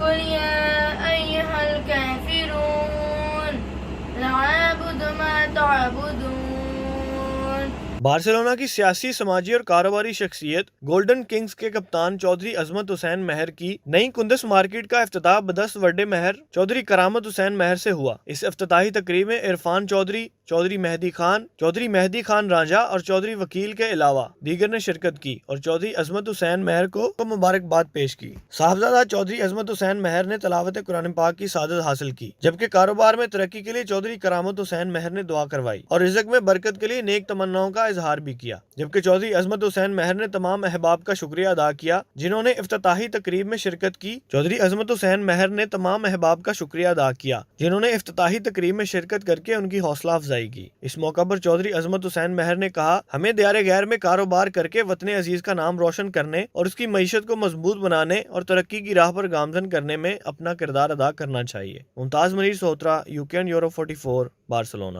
قل يا أيها الكافرون لا أعبد ما تعبدون۔ بارسلونا کی سیاسی، سماجی اور کاروباری شخصیت گولڈن کنگز کے کپتان چودھری عظمت حسین مہر کی نئی کندس مارکیٹ کا افتتاح بدست وڈے مہر چودھری کرامت حسین مہر سے ہوا۔ اس افتتاحی تقریب میں عرفان چودھری، چودھری مہدی خان رانجھا اور چودھری وکیل کے علاوہ دیگر نے شرکت کی اور چودھری عظمت حسین مہر کو مبارکباد پیش کی۔ صاحبزادہ چودھری عظمت حسین مہر نے تلاوت قرآن پاک کی سعادت حاصل کی، جبکہ کاروبار میں ترقی کے لیے چودھری کرامت حسین مہر نے دعا کروائی اور رزق میں برکت کے لیے نیک تمناؤں کا اظہار بھی کیا، جبکہ چودھری عظمت حسین مہر نے تمام احباب کا شکریہ ادا کیا جنہوں نے افتتاحی تقریب میں شرکت کی۔ چودھری عظمت حسین مہر نے تمام احباب کا شکریہ ادا کیا جنہوں نے افتتاحی تقریب میں شرکت کر کے ان کی حوصلہ افزائی کی۔ اس موقع پر چودھری عظمت حسین مہر نے کہا، ہمیں دیار غیر میں کاروبار کر کے وطن عزیز کا نام روشن کرنے اور اس کی معیشت کو مضبوط بنانے اور ترقی کی راہ پر گامزن کرنے میں اپنا کردار ادا کرنا چاہیے۔ ممتاز منیر سوہترا، UK یورو 44، بارسلونا۔